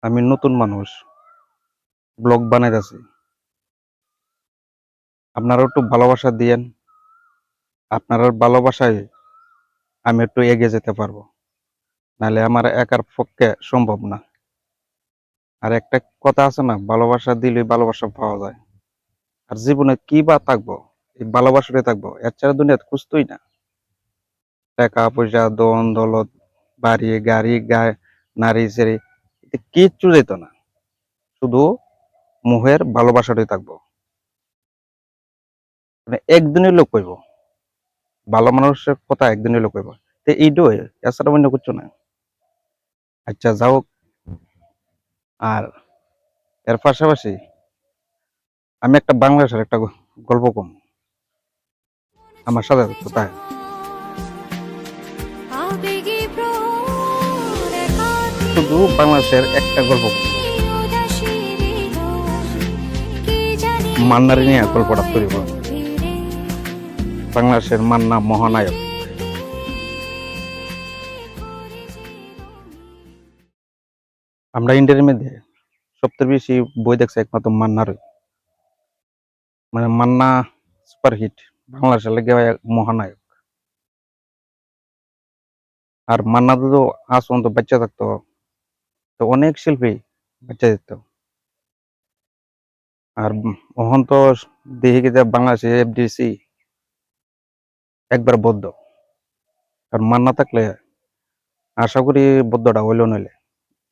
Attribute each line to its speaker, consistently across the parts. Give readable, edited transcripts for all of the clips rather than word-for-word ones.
Speaker 1: আমি নতুন মানুষ, ব্লগ বানাইতেছি। আপনারা একটু ভালোবাসা দিয়েন। আপনার ভালোবাসায় আমি একটু এগিয়ে যেতে পারবো, নাহলে আমার একার পক্ষে সম্ভব না। আর একটা কথা আছে না, ভালোবাসা দিলে ভালোবাসা পাওয়া যায়। আর জীবনে কি বা থাকবো, এই ভালোবাসাটাই থাকবো। এর ছাড়া দুনিয়াতে খুঁজতোই না। টাকা পয়সা, দন দৌলত, বাড়ি গাড়ি, গায়ে নারী সেরি, এতে কিচ্ছু যেত না। শুধু মুহের ভালোবাসাটাই থাকবো। মানে একদিনই লোক কইব, ভালো মানুষের কথা একদিনই লোক কইব। তো এইটাই, এছাড়া অন্য কিছু না। আচ্ছা যাও। আর এর পাশাপাশি আমি একটা বাংলাদেশের একটা গল্প কম, আমার সাথে তো তাই। শুধু বাংলাদেশের একটা গল্প কম, মান্নারে নিয়ে গল্পটা তৈরি করব। বাংলাদেশের মান্না মহানায়ক। আমরা ইন্ডিয়ার মধ্যে সবচেয়ে বেশি বই দেখছি একমাত্র মান্নারই। মানে মান্না সুপারহিট, বাংলাদেশের লেগে মহানায়ক। আর মান্না তো আজ পর্যন্ত বাচ্চা থাকতো, তো অনেক শিল্পী বাচ্চা দিত। আর ওখান তো দেখি যে বাংলাদেশে এফডিসি একবার বদ্ধ। আর মান্না থাকলে আশা করি বদ্ধটা হইলো, নইলে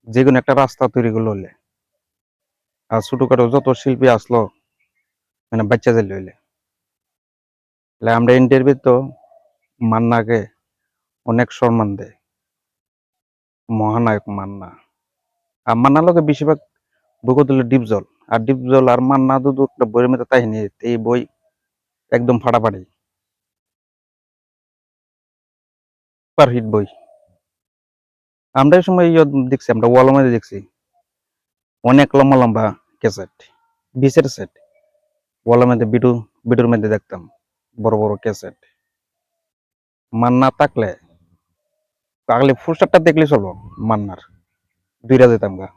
Speaker 1: যে কোনো একটা রাস্তা তৈরি করলো হইলে। আর ছোটখাটো যত শিল্পী আসলো, মানে বাচ্চা যাইলে হইলে, আমরা ইন্টারভিউ তো মান্নাকে অনেক সম্মান দেয়, মহানায়ক মান্না। আর মান্নার লোকে বেশিরভাগ বই করতে ডিপজল। আর ডিপজল আর মান্না দুটো একটা বইয়ের মধ্যে তাই নিয়ে এই বই একদম ফাটাফাটি সুপার হিট বই। আমরা এই সময় দেখছি, আমরা ওয়ালের মধ্যে দেখছি অনেক লম্বা লম্বা ক্যাসেট, বিশের সেট ওয়ালের মধ্যে বিটুর মধ্যে দেখতাম বড় বড় ক্যাসেট। মান্না থাকলে খালি পোস্টারটা দেখলে চলবো, মান্নার দুইটা যেতাম গা,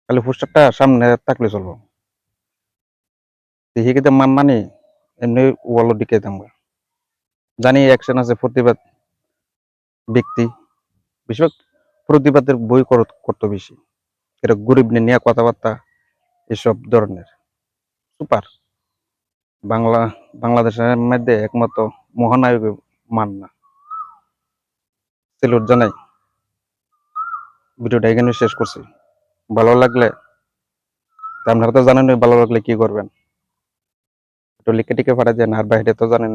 Speaker 1: খালি পোস্টারটা সামনে থাকলে চলবো। দেখি কিন্তু মান্না নেই, এমনি ওয়ালের দিকে যেতাম গা। জানি অ্যাকশন আছে, প্রতিবাদ ব্যক্তি, বেশিরভাগ প্রতিবাদের বই করতো বেশি। এটা গরিব নিয়ে কথাবার্তা, এসব ধরনের সুপার। বাংলা বাংলাদেশের মধ্যে একমাত্র মহানায়ক মান্না। সেলুট জানাই। ভিডিওটা এখানে শেষ করছি। ভালো লাগলে, আপনারা তো জানেন ভালো লাগলে কি করবেন, একটু লিখে টিকে পাঠা দেন। আর বাইরে তো জানেন।